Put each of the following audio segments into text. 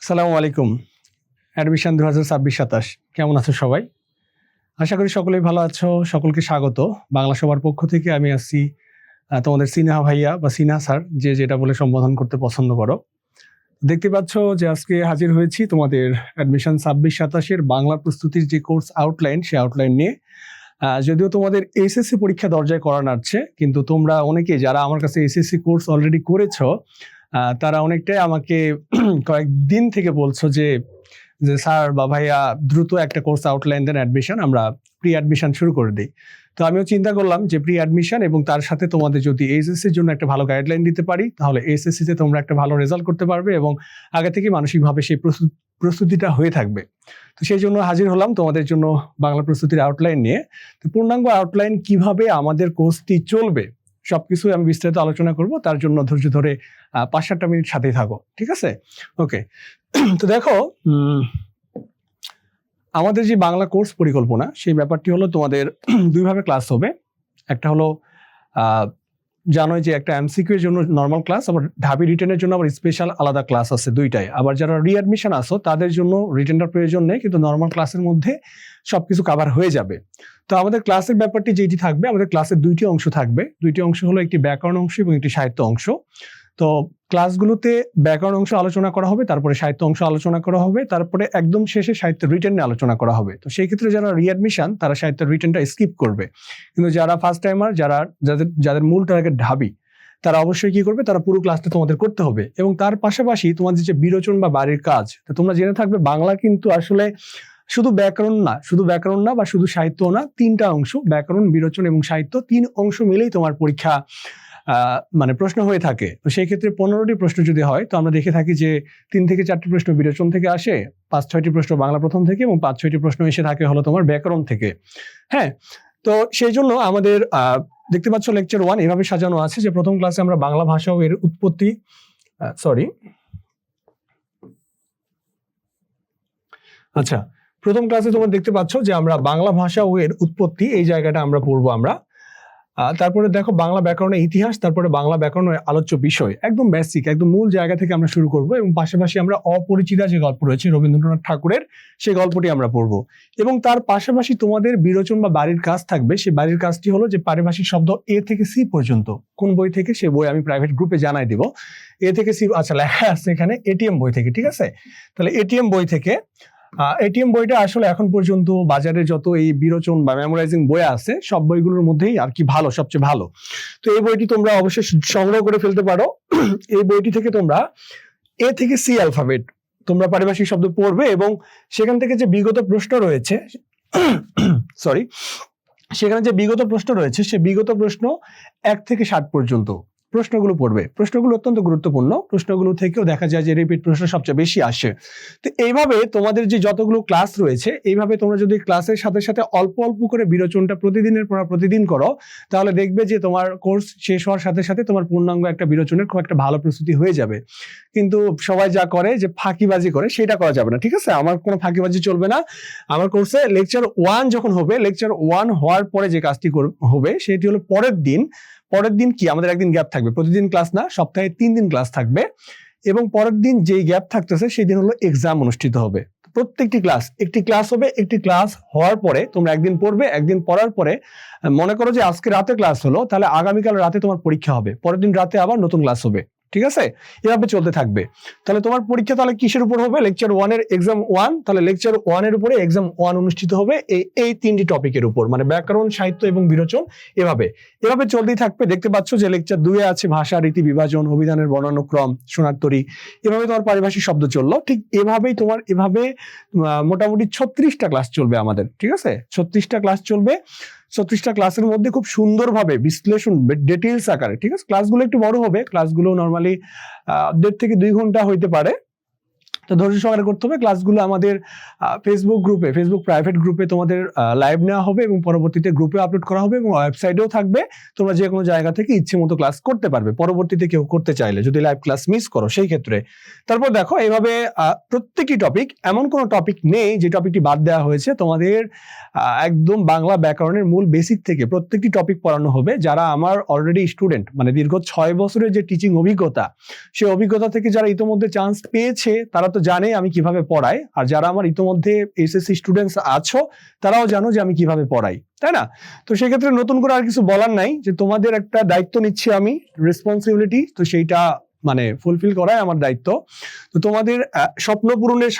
আসসালামু আলাইকুম। অ্যাডমিশন ২০২৬-২৭ কেমন আছো সবাই? আশা করি সকলেই ভালো আছো। সকলকে স্বাগত। বাংলা সভার পক্ষ থেকে আমি আসছি তোমাদের সিনহা ভাইয়া বা সিনহা স্যার, যে যেটা বলে সম্বোধন করতে পছন্দ করো। দেখতে পাচ্ছ যে আজকে হাজির হয়েছি তোমাদের অ্যাডমিশন ২৬-২৭ এর বাংলা প্রস্তুতির যে কোর্স আউটলাইন, সেই আউটলাইন নিয়ে। যদিও তোমাদের এসএসসি পরীক্ষা দরজায় করা নাড়ছে, কিন্তু তোমরা অনেকে যারা আমার কাছে এসএসসি কোর্স অলরেডি করেছো, তারা অনেকটাই আমাকে কয়েকদিন থেকে বলছো যে স্যার বা ভাইয়া দ্রুত একটা কোর্স আউটলাইন দেন, অ্যাডমিশন আমরা প্রি অ্যাডমিশন শুরু করে দিই। তো আমিও চিন্তা করলাম যে প্রি অ্যাডমিশন এবং তার সাথে তোমাদের যদি এইচএসসির জন্য একটা ভালো গাইডলাইন দিতে পারি, তাহলে এইচএসসিতে তোমরা একটা ভালো রেজাল্ট করতে পারবে এবং আগে থেকে মানসিকভাবে সেই প্রস্তুতিটা হয়ে থাকবে। তো সেই জন্য হাজির হলাম তোমাদের জন্য বাংলা প্রস্তুতির আউটলাইন নিয়ে। তো পূর্ণাঙ্গ আউটলাইন কিভাবে আমাদের কোর্সটি চলবে সবকিছু আমি বিস্তারিত আলোচনা করব। তার জন্য ধৈর্য ধরে ৫-৭টা মিনিট সাথেই থাকো, ঠিক আছে? ওকে। তো দেখো, আমাদের যে বাংলা কোর্স পরিকল্পনা, সেই ব্যাপারটি হলো তোমাদের দুইভাবে ক্লাস হবে। একটা হলো জানোই যে একটা এমসিকিউ এর জন্য নর্মাল ক্লাস, আবার ঢাবি রিটেনের জন্য আবার স্পেশাল আলাদা ক্লাস আছে, দুইটাই। আবার যারা রিঅ্যাডমিশন আসো তাদের জন্য রিটেনটার প্রয়োজন নেই, কিন্তু নর্মাল ক্লাসের মধ্যে সবকিছু কভার হয়ে যাবে। তো আমাদের ক্লাসের ব্যাপারটি যেটি থাকবে, আমাদের ক্লাসের দুইটি অংশ থাকবে। দুইটি অংশ হলো একটি ব্যাকরণ অংশ এবং একটি সাহিত্য অংশ। তো ক্লাসগুলোতে ব্যাকরণ অংশ আলোচনা করা হবে, তারপরে সাহিত্য অংশ আলোচনা করা হবে, তারপরে একদম শেষে সাহিত্য রিটেন নিয়ে আলোচনা করা হবে। তো সেই ক্ষেত্রে যারা রিঅ্যাডমিশন তারা সাহিত্য রিটেনটা স্কিপ করবে, কিন্তু যারা ফার্স্ট টাইমার, যাদের মূল টার্গেট ঢাবি, তারা অবশ্যই কি করবে, তারা পুরো ক্লাসটা তোমাদের করতে হবে। এবং তার পাশাপাশি তোমাদের যে বিরোচন বা বাড়ির কাজ, তো তোমরা জেনে থাকবে বাংলা কিন্তু আসলে শুধু ব্যাকরণ না বা শুধু সাহিত্য না, তিনটা অংশ, ব্যাকরণ, বিরোচন এবং সাহিত্য, তিন অংশ মিলেই তোমার পরীক্ষা মানে প্রশ্ন হয়ে থাকে। তো সেই ক্ষেত্রে 15টি প্রশ্ন যদি হয়, তো আমরা দেখে থাকি যে 3 থেকে 4টি প্রশ্ন বিরোচন থেকে আসে, 5-6টি প্রশ্ন বাংলা প্রথম থেকে এবং 5-6টি প্রশ্ন এসে থাকে হলো তোমার ব্যাকরণ থেকে। হ্যাঁ, তো সেই জন্য আমাদের দেখতে পাচ্ছ লেকচার 1 এভাবে সাজানো আছে যে প্রথম ক্লাসে আমরা বাংলা ভাষা ও এর উৎপত্তি, প্রথম ক্লাসে তোমরা দেখতে পাচ্ছ যে আমরা বাংলা ভাষা ও এর উৎপত্তি, এই জায়গাটা আমরা পড়বো আমরা। তারপরে দেখো বাংলা ব্যাকরণের ইতিহাস, তারপরে বাংলা ব্যাকরণের আলোচ্য বিষয়, একদম বেসিক, একদম মূল জায়গা থেকে আমরা শুরু করব। এবং পাশাপাশি আমরা অপরিচিতা যে গল্প রয়েছে রবীন্দ্রনাথ ঠাকুরের, সেই গল্পটি আমরা পড়বো। এবং তার পাশাপাশি তোমাদের বিরোচন বা বাড়ির কাজ থাকবে। সেই বাড়ির কাজটি হলো যে পারিভাষিক শব্দ এ থেকে সি পর্যন্ত, কোন বই থেকে সে বই আমি প্রাইভেট গ্রুপে জানাই দিব। এ থেকে সি, আচ্ছা লেখা আছে এখানে এটিএম বই থেকে, ঠিক আছে? তাহলে এটিএম বই থেকে, এটিএম বইটা আসলে এখন পর্যন্ত বাজারে যত এই বিরোচন বা মেমোরাইজিং বই আছে, সব বইগুলোর মধ্যেই আর কি ভালো, সবচেয়ে ভালো। তো এই বইটি তোমরা অবশ্যই সংগ্রহ করে ফেলতে পারো। এই বইটি থেকে তোমরা এ থেকে সি অ্যালফাবেট তোমরা পারিভাষিক শব্দ পড়বে, এবং সেখান থেকে যে বিগত প্রশ্ন রয়েছে সেখানে যে বিগত প্রশ্ন রয়েছে, সে বিগত প্রশ্ন 1 থেকে 60 পর্যন্ত প্রশ্নগুলো পড়বে। প্রশ্নগুলো অত্যন্ত গুরুত্বপূর্ণ। প্রশ্নগুলো থেকেও দেখা যায় যে রিপিট প্রশ্ন সবচেয়ে বেশি আসে। তো এইভাবে তোমাদের যে যতগুলো ক্লাস রয়েছে, এইভাবে তোমরা যদি ক্লাসের সাথে সাথে অল্প অল্প করে বিরোচনটা প্রতিদিনের পর প্রতিদিন করো, তাহলে দেখবে যে তোমার কোর্স শেষ হওয়ার সাথে সাথে তোমার পূর্ণাঙ্গ একটা বিরোচনের খুব একটা ভালো প্রস্তুতি হয়ে যাবে। কিন্তু সবাই যা করে যে ফাঁকিবাজি করে, সেটা করা যাবে না, ঠিক আছে? আমার কোনো ফাঁকিবাজি চলবে না। আমার কোর্সে লেকচার 1 যখন হবে, লেকচার 1 হওয়ার পরে যে কাজটি হবে সেটি হলো পরের দিন কি আমাদের একদিন গ্যাপ থাকবে, প্রতিদিন ক্লাস না, সপ্তাহে 3 দিন ক্লাস থাকবে। এবং পরের দিন যেই গ্যাপ থাকতেছে সেই দিন হলো এক্সাম অনুষ্ঠিত হবে। প্রত্যেকটি ক্লাস, একটি ক্লাস হবে, একটি ক্লাস হওয়ার পরে তোমরা একদিন পড়বে, একদিন পড়ার পরে মনে করো যে আজকে রাতে ক্লাস হলো, তাহলে আগামীকাল রাতে তোমার পরীক্ষা হবে, পরের দিন রাতে আবার নতুন ক্লাস হবে, ঠিক আছে? এভাবে চলতে থাকবে। তাহলে তোমার পরীক্ষা তাহলে কিসের উপর হবে? লেকচার 1 এর এক্সাম 1, তাহলে লেকচার 1 এর উপরে এক্সাম 1 অনুষ্ঠিত হবে এই 3টি টপিকের উপর, মানে ব্যাকরণ, সাহিত্য এবং বিরোচন। এভাবে চলতেই থাকবে। দেখতে পাচ্ছ যে লেকচার 2 এ আছে ভাষা, রীতি, বিভাজন, অভিধানের বর্ণানুক্রম, সোনার তরী। এভাবে তোমার পারিভাষিক শব্দ চললো। ঠিক এভাবেই তোমার মোটামুটি 36টা ক্লাস চলবে আমাদের, ঠিক আছে? 36টা ক্লাস চলবে। 36টা ক্লাসের মধ্যে খুব সুন্দরভাবে বিশ্লেষণ, ডিটেইলস আকারে, ঠিক আছে? ক্লাসগুলো একটু বড় হবে, ক্লাসগুলো নর্মালি 1.5 থেকে 2 ঘন্টা হইতে পারে। তো ধৈর্য সহকারে করতে হবে। ক্লাসগুলো আমাদের ফেসবুক প্রাইভেট গ্রুপে তোমাদের লাইভ নেওয়া হবে এবং পরবর্তীতে গ্রুপে আপলোড করা হবে এবং ওয়েবসাইটেও থাকবে। তোমরা যে কোনো জায়গা থেকে ইচ্ছে মতো ক্লাস করতে পারবে পরবর্তীতে কেউ করতে চাইলে, যদি লাইভ ক্লাস মিস করো সেই ক্ষেত্রে। তারপর দেখো এইভাবে প্রত্যেকটি টপিক, এমন কোনো টপিক নেই যে টপিকটি বাদ দেওয়া হয়েছে। তোমাদের একদম বাংলা ব্যাকরণের মূল বেসিক থেকে প্রত্যেকটি টপিক পড়ানো হবে। যারা আমার অলরেডি স্টুডেন্ট, মানে দীর্ঘ 6 বছরের যে টিচিং অভিজ্ঞতা, সেই অভিজ্ঞতা থেকে যারা ইতোমধ্যে চান্স পেয়েছে, তারা তো তো জানেই আমি কিভাবে পড়াই, আর যারা আমার ইতোমধ্যে এসএসসি স্টুডেন্টস আছো তারাও জানো যে আমি কিভাবে পড়াই, তাই না? তো সেক্ষেত্রে নতুন করে আর কিছু বলার নাই, যে তোমাদের একটা দায়িত্ব নিচ্ছি আমি, রেসপন্সিবিলিটি, তো সেইটা মানে ফুলফিল করাই আমার দায়িত্ব। তো তোমাদের স্বপ্ন পূরণের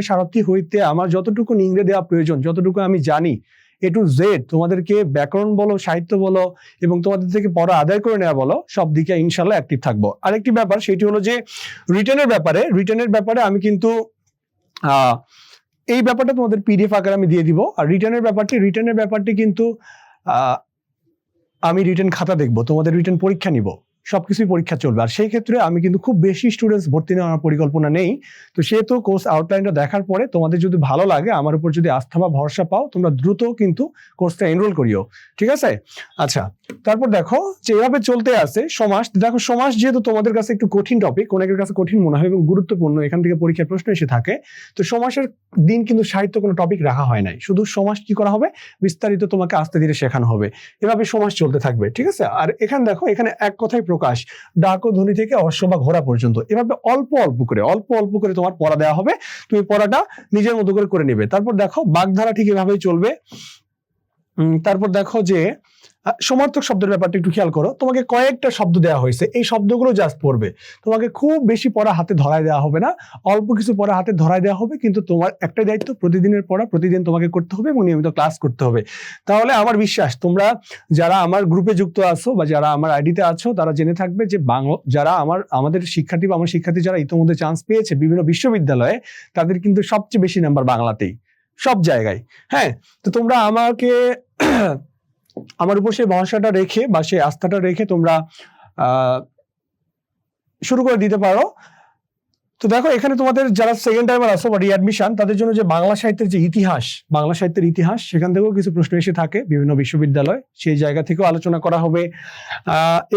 সারথি হইতে আমার যতটুকু নিংড়ে দেওয়া প্রয়োজন, যতটুকু আমি জানি এ টু জেড, তোমাদেরকে ব্যাকরণ বলো, সাহিত্য বলো, এবং তোমাদের থেকে পড়া আদায় করে নেওয়া বলো, সব দিকে ইনশাল্লাহ অ্যাক্টিভ থাকবো। আরেকটি ব্যাপার সেটি হলো যে রিটেনের ব্যাপারে আমি কিন্তু এই ব্যাপারটা তোমাদের পিডিএফ আকারে আমি দিয়ে দিব। আর রিটেনের ব্যাপারটি কিন্তু আমি রিটেন খাতা দেখবো, তোমাদের রিটেন পরীক্ষা নিব, সবকিছুই পরীক্ষা চলবে। আর সেই ক্ষেত্রে আমি কিন্তু খুব বেশি স্টুডেন্টস ভর্তি নেওয়ার পরিকল্পনা নেই। তো সেহেতু কোর্স আউটলাইনটা দেখার পরে তোমাদের যদি ভালো লাগে, আমার উপর যদি আস্থা বা ভরসা পাও, তোমরা দ্রুত কিন্তু কোর্সটা এনরোল করিও, ঠিক আছে? আচ্ছা, তারপর দেখো যে এভাবে চলতে আছে সমাস। দেখো সমাস যেহেতু তোমাদের কাছে একটু কঠিন টপিক, অনেকের কাছে কঠিন মনে হয় এবং গুরুত্বপূর্ণ, এখান থেকে পরীক্ষার প্রশ্ন এসে থাকে। তো সমাসের দিন কিন্তু সাহিত্য কোনো টপিক রাখা হয় নাই, শুধু সমাস কি করা হবে, বিস্তারিত তোমাকে আস্তে ধীরে শেখানো হবে। এভাবে সমাস চলতে থাকবে, ঠিক আছে? আর এখানে দেখো, এখানে এক কথায় প্রকাশ, ডাক ও ধ্বনি থেকে অশ্ব বা ঘোড়া পর্যন্ত, এভাবে অল্প অল্প করে তোমার পড়া দেওয়া হবে, তুমি পড়াটা নিজের মতো করে নেবে। তারপর দেখো বাগধারা ঠিক এভাবেই চলবে। তারপর দেখো যে সমার্থক শব্দের ব্যাপারটা একটু খেয়াল করো, তোমাকে কয়েকটা শব্দ দেওয়া হয়েছে, এই শব্দগুলো জাস্ট পড়বে, তোমাকে খুব বেশি পড়া হাতে ধরায় দেওয়া হবে না, অল্প কিছু পড়া হাতে ধরায় দেওয়া হবে, কিন্তু তোমার একটাই দায়িত্ব, প্রতিদিনের পড়া প্রতিদিন তোমাকে করতে হবে এবং নিয়মিত ক্লাস করতে হবে। তাহলে আমার বিশ্বাস তোমরা যারা আমার গ্রুপে যুক্ত আছো বা যারা আমার আইডিতে আছো, তারা জেনে থাকবে যে যারা আমাদের শিক্ষার্থী বা আমার শিক্ষার্থী যারা ইতিমধ্যে চান্স পেয়েছে বিভিন্ন বিশ্ববিদ্যালয়ে, তাদের কিন্তু সবচেয়ে বেশি নাম্বার বাংলাতেই, সব জায়গায়। হ্যাঁ, তো তোমরা আমাকে আমার উপর সেই ভরসাটা রেখে বা সেই আস্থাটা রেখে তোমরা শুরু করে দিতে পারো। তো দেখো এখানে তোমাদের যারা সেকেন্ড টাইমার আসো বা রিঅ্যাডমিশন, তাদের জন্য যে বাংলা সাহিত্যের ইতিহাস, সেখান থেকেও কিছু প্রশ্ন এসে থাকে বিভিন্ন বিশ্ববিদ্যালয়, সেই জায়গা থেকেও আলোচনা করা হবে।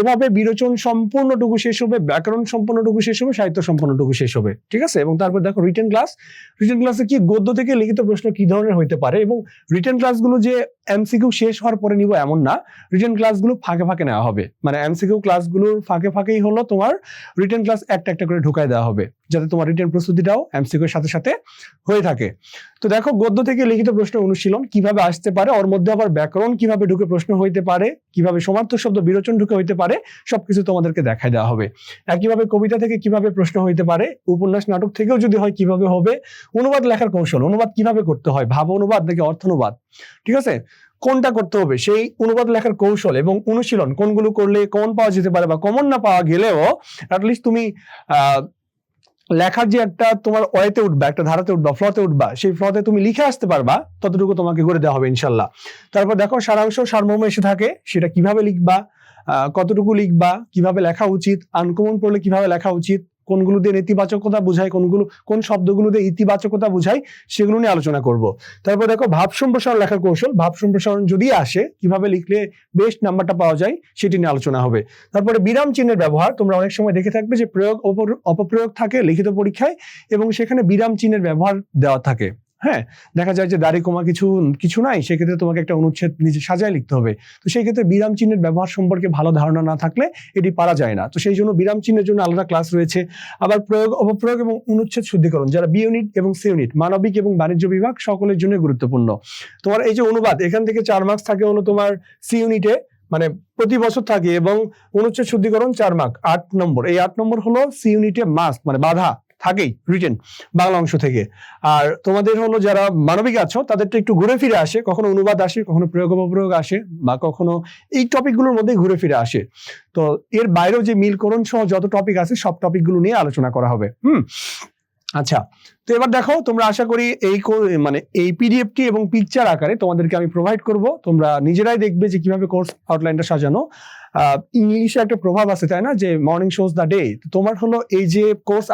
এভাবে বিরোচন সম্পূর্ণটুকু শেষ হবে, ব্যাকরণ সম্পূর্ণটুকু শেষ হবে, সাহিত্য সম্পূর্ণটুকু শেষ হবে, ঠিক আছে? এবং তারপর দেখো রিটেন ক্লাসে কি গদ্য থেকে লিখিত প্রশ্ন কি ধরনের হইতে পারে, এবং রিটেন ক্লাসগুলো যে এমসিকিউ শেষ হওয়ার পরে নিব এমন না, রিটেন ক্লাসগুলো ফাঁকে ফাঁকে নেওয়া হবে, মানে এমসিকিউ ক্লাসগুলোর ফাঁকে ফাঁকেই হলো তোমার রিটেন ক্লাস একটা একটা করে ঢুকায় দেওয়া হবে, যাতে তোমার রিটেন প্রস্তুতিটাও এমসিকিউর সাথে সাথে হয়ে থাকে। তো দেখো গদ্য থেকে লিখিত প্রশ্ন অনুশীলন কিভাবে আসতে পারে, ওর মধ্যে আবার ব্যাকরণ কিভাবে ঢুকে প্রশ্ন হইতে পারে, কিভাবে সমার্থক শব্দ বিরোচন ঢুকে হইতে পারে, সবকিছু তোমাদেরকে দেখায় দেওয়া হবে। একইভাবে কবিতা থেকে কিভাবে প্রশ্ন হইতে পারে, উপন্যাস নাটক থেকেও যদি হয় কিভাবে হবে, অনুবাদ লেখার কৌশল, অনুবাদ কিভাবে করতে হয়, ভাব অনুবাদ নাকি অর্থ অনুবাদ, ঠিক আছে, কোনটা করতে হবে, সেই অনুবাদ লেখার কৌশল এবং অনুশীলন কোনগুলো করলে কমন পাওয়া যেতে পারে, বা কমন না পাওয়া গেলেও অ্যাটলিস্ট তুমি লেখার যে একটা তোমার ওয়েতে উঠবা, একটা ধারাতে উঠবা, ফ্লোতে উঠবা, সেই ফ্লোতে তুমি লিখে আসতে পারবা, ততটুকু তোমাকে করে দেওয়া হবে ইনশাল্লাহ। তারপর দেখো সারাংশ সারমর্ম এসে থাকে, সেটা কিভাবে লিখবা, কতটুকু লিখবা, কিভাবে লেখা উচিত, আনকমন পড়লে কিভাবে লেখা উচিত, কোনগুলো দিয়ে নেতিবাচকতা বোঝায়, কোন শব্দগুলো দিয়ে ইতিবাচকতা বোঝায়, সেগুলো নিয়ে আলোচনা করব। তারপর দেখো ভাব সম্প্রসারণ লেখার কৌশল, ভাব সম্প্রসারণ যদি আসে কিভাবে লিখলে বেস্ট নাম্বারটা পাওয়া যায় সেটি নিয়ে আলোচনা হবে। তারপরে বিরাম চিহ্নের ব্যবহার, তোমরা অনেক সময় দেখে থাকবে যে প্রয়োগ অপপ্রয়োগ থাকে লিখিত পরীক্ষায়, এবং সেখানে বিরাম চিহ্নের ব্যবহার দেওয়া থাকে। হ্যাঁ, দেখা যায় যে দাড়ি কমা কিছু নাই, সেক্ষেত্রে তোমাকে একটা অনুচ্ছেদ নিজে সাজায় লিখতে হবে। তো সেই ক্ষেত্রে বিরাম চিহ্নের ব্যবহার সম্পর্কে ভালো ধারণা না থাকলে এটি পারা যায় না। তো সেই জন্য বিরাম চিহ্নের জন্য আলাদা ক্লাস রয়েছে। আবার প্রয়োগ অপপ্রয়োগ এবং অনুচ্ছেদ শুদ্ধিকরণ, যারা বি ইউনিট এবং সি ইউনিট, মানবিক এবং বাণিজ্য বিভাগ, সকলের জন্য গুরুত্বপূর্ণ। তোমার এই যে অনুবাদ, এখান থেকে 4 মার্কস থাকে হলো তোমার সি ইউনিটে, মানে প্রতি বছর থাকে, এবং অনুচ্ছেদ শুদ্ধিকরণ 4 মার্ক, 8 নম্বর, এই 8 নম্বর হলো সি ইউনিটে মাস্ট, মানে বাধা থাকেই রিটেন বাংলা অংশ থেকে। আর তোমাদের হলো যারা মানবিক আছো তাদেরটা একটু ঘুরে ফিরে আসে, কখনো অনুবাদ আসে, কখনো প্রয়োগ অপপ্রয়োগ আসে, বা কখনো এই টপিকগুলোর মধ্যে ঘুরে ফিরে আসে। তো এর বাইরেও যে মিলকরণ সহ যত টপিক আছে সব টপিকগুলো নিয়ে আলোচনা করা হবে। আচ্ছা, তো এবার দেখো তোমরা আশা করি এই পিডিএফটি এবং পিকচার আকারে তোমাদেরকে আমি প্রোভাইড করব, তোমরা নিজেরাই দেখবে যে কিভাবে কোর্স আউটলাইনটা সাজানো। ইংলিশে একটা প্রভাব আছে তাই না, যে মর্নিং শোজ দ্য ডে। তোমার হলো এই যে কোর্স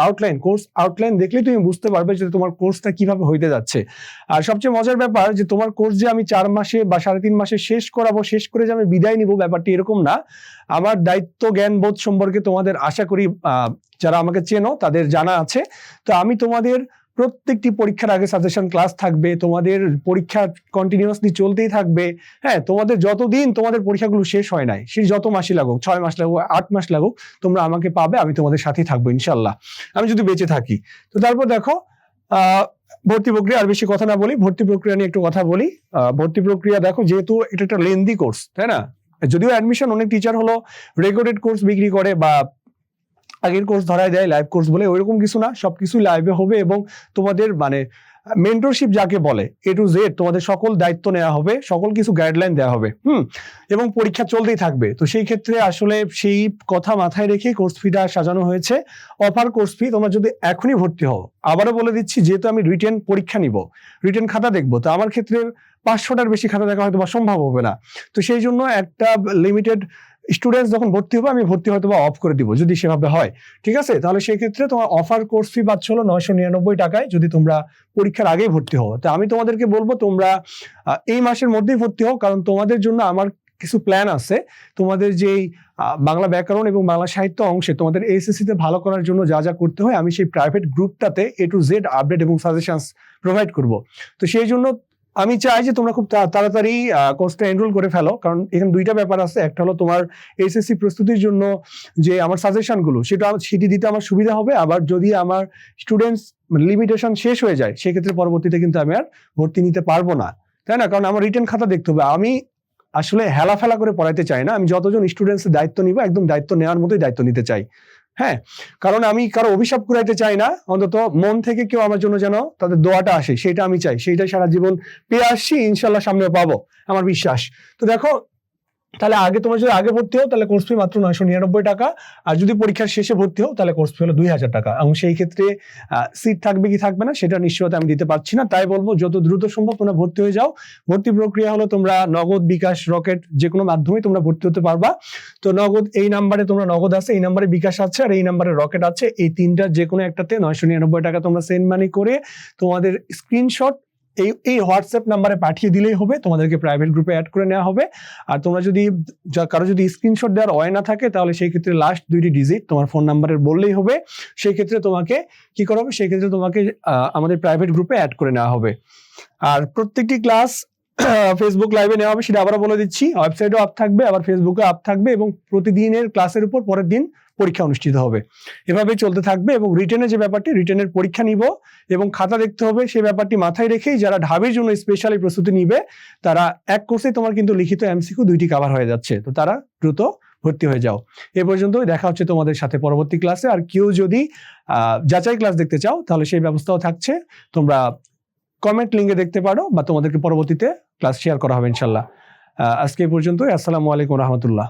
আউটলাইন দেখলেই তুমি বুঝতে পারবে যে তোমার কোর্সটা কিভাবে হইতে যাচ্ছে। আর সবচেয়ে মজার ব্যাপার যে তোমার কোর্স যে আমি 4 মাসে বা 3.5 মাসে শেষ করাবো, শেষ করে যে আমি বিদায় নিব, ব্যাপারটি এরকম না। আমার দায়িত্ব জ্ঞান বোধ সম্পর্কে তোমাদের আশা করি যারা আমাকে চেনো তাদের জানা আছে। তো আমি তোমাদের প্রত্যেকটি পরীক্ষার আগে সাজেশন ক্লাস থাকবে, তোমাদের পরীক্ষা কন্টিনিউয়াসলি চলতেই থাকবে। হ্যাঁ, তোমাদের যতদিন তোমাদের পরীক্ষাগুলো শেষ হয় নাই, সে যত মাসই লাগুক, 6 মাস লাগুক, 8 মাস লাগুক, তোমরা আমাকে পাবে, আমি তোমাদের সাথেই থাকবো ইনশাল্লাহ, আমি যদি বেঁচে থাকি। তো তারপর দেখো ভর্তি প্রক্রিয়া, আর বেশি কথা না বলি, ভর্তি প্রক্রিয়া নিয়ে একটু কথা বলি। ভর্তি প্রক্রিয়া দেখো, যেহেতু এটা একটা লেন্দি কোর্স, তাই না, যদিও অ্যাডমিশন অনেক টিচার হলো রেকর্ডেড কোর্স বিক্রি করে বা আগের কোর্স ধরায় দেয় লাইভ কোর্স বলে, ওইরকম কিছু না, সবকিছু লাইভে হবে এবং তোমাদের মানে মেন্টরশিপ যাকে বলে A to Z তোমাদের সকল দায়িত্ব নেওয়া হবে, সকল কিছু গাইডলাইন দেওয়া হবে, এবং পরীক্ষা চলতেই থাকবে। তো সেই ক্ষেত্রে আসলে সেই কথা মাথায় রেখে কোর্স ফিটা সাজানো হয়েছে। অফার কোর্স ফি, তোমরা যদি এখনই ভর্তি হও, আবারও বলে দিচ্ছি, যেহেতু আমি রিটেন পরীক্ষা নিব, রিটেন খাতা দেখবো, তো আমার ক্ষেত্রে 500টার বেশি খাতা দেখা হয়তো বা সম্ভব হবে না। তো সেই জন্য একটা লিমিটেড স্টুডেন্টস যখন ভর্তি হবে, আমি ভর্তি হয়তো বা অফ করে দিব যদি সেভাবে হয়, ঠিক আছে। তাহলে সেই ক্ষেত্রে তোমার অফার কোর্স ফি পাচ্ছ হলো 999 টাকায় যদি তোমরা পরীক্ষার আগেই ভর্তি হও। তো আমি তোমাদেরকে বলবো তোমরা এই মাসের মধ্যেই ভর্তি হও, কারণ তোমাদের জন্য আমার কিছু প্ল্যান আছে। তোমাদের যেই বাংলা ব্যাকরণ এবং বাংলা সাহিত্য অংশে তোমাদের এইচএসসি তে ভালো করার জন্য যা যা করতে হয়, আমি সেই প্রাইভেট গ্রুপটাতে A to Z আপডেট এবং সাজেশনস প্রোভাইড করব। তো সেই জন্য আমি চাই যে তোমরা খুব তাড়াতাড়ি কোর্সটা এনরোল করে ফেলো, কারণ এখানে দুইটা ব্যাপার আছে। একটা হলো তোমার এইচএসসি প্রস্তুতির জন্য যে আমার সাজেশনগুলো, সেটি দিতে আমার সুবিধা হবে। আবার যদি আমার স্টুডেন্টস লিমিটেশন শেষ হয়ে যায়, সেক্ষেত্রে পরবর্তীতে কিন্তু আমি আর ভর্তি নিতে পারবো না, তাই না, কারণ আমার রিটেন খাতা দেখতে হবে। আমি আসলে হেলাফেলা করে পড়াইতে চাই না, আমি যতজন স্টুডেন্টসের দায়িত্ব নিব, একদম দায়িত্ব নেওয়ার মতোই দায়িত্ব নিতে চাই। হ্যাঁ, কারণ আমি কারো অভিশাপ কুড়াইতে চাই না, অন্তত মন থেকে কেউ আমার জন্য যেন তাদের দোয়াটা আসে, সেটা আমি চাই, সেইটাই সারা জীবন পেয়ে আসছি, ইনশাল্লাহ সামনেও পাবো, আমার বিশ্বাস। তো দেখো, তাহলে আগে তোমরা যদি আগে ভর্তি হও তাহলে কোর্স ফি মাত্র 999 টাকা, আর যদি পরীক্ষার শেষে ভর্তি হও তাহলে কোর্স ফি হলো 2000 টাকা। এবং সেই ক্ষেত্রে সিট থাকবে কি থাকবে না সেটা নিশ্চয়তা আমি দিতে পারছি না, তাই বলবো যত দ্রুত সম্ভব তোমরা ভর্তি হয়ে যাও। ভর্তি প্রক্রিয়া হলো তোমরা নগদ, বিকাশ, রকেট যে কোনো মাধ্যমে তোমরা ভর্তি হতে পারবা। তো নগদ, এই নাম্বারে তোমরা নগদ আছে, এই নাম্বারে বিকাশ আছে, আর এই নাম্বারে রকেট আছে, এই তিনটার যে কোনো একটাতে 999 টাকা তোমরা সেন্ড মানি করে তোমাদের স্ক্রিনশট এই হোয়াটসঅ্যাপ নাম্বারে পাঠিয়ে দিলেই হবে, তোমাদেরকে প্রাইভেট গ্রুপে অ্যাড করে নেওয়া হবে। আর তোমরা যদি কারো যদি স্ক্রিনশট দেওয়ার হয় না থাকে, তাহলে সেই ক্ষেত্রে লাস্ট 2টি ডিজিট তোমার ফোন নাম্বারের বললেই হবে। সেই ক্ষেত্রে তোমাকে কি করা হবে, সেই ক্ষেত্রে তোমাকে আমাদের প্রাইভেট গ্রুপে অ্যাড করে নেওয়া হবে। আর প্রত্যেকটি ক্লাস ফেসবুক লাইভে নেওয়া হবে, সেটা আবারও বলে দিচ্ছি। ওয়েবসাইটেও আপ থাকবে, আবার ফেসবুকে আপ থাকবে, এবং প্রতিদিনের ক্লাসের উপর পরের দিন পরীক্ষা অনুষ্ঠিত হবে। এভাবে চলতে থাকবে। এবং রিটেনের যে ব্যাপারটি, রিটেনের পরীক্ষা নিব এবং খাতা দেখতে হবে, সেই ব্যাপারটি মাথায় রেখেই যারা ঢাবির জন্য স্পেশালি প্রস্তুতি নিবে, তারা এক কোর্সে তোমার কিন্তু লিখিত MCQ 2টি কভার হয়ে যাচ্ছে, তো তারা দ্রুত ভর্তি হয়ে যাও। এ পর্যন্ত দেখা হচ্ছে তোমাদের সাথে পরবর্তী ক্লাসে। আর কেউ যদি যাচাই ক্লাস দেখতে চাও, তাহলে সেই ব্যবস্থাও থাকছে, তোমরা কমেন্ট লিঙ্কে দেখতে পারো, বা তোমাদেরকে পরবর্তীতে ক্লাস শেয়ার করা হবে ইনশাল্লাহ। আজকে এই পর্যন্তই। আসসালামু আলাইকুম রহমতুল্লাহ।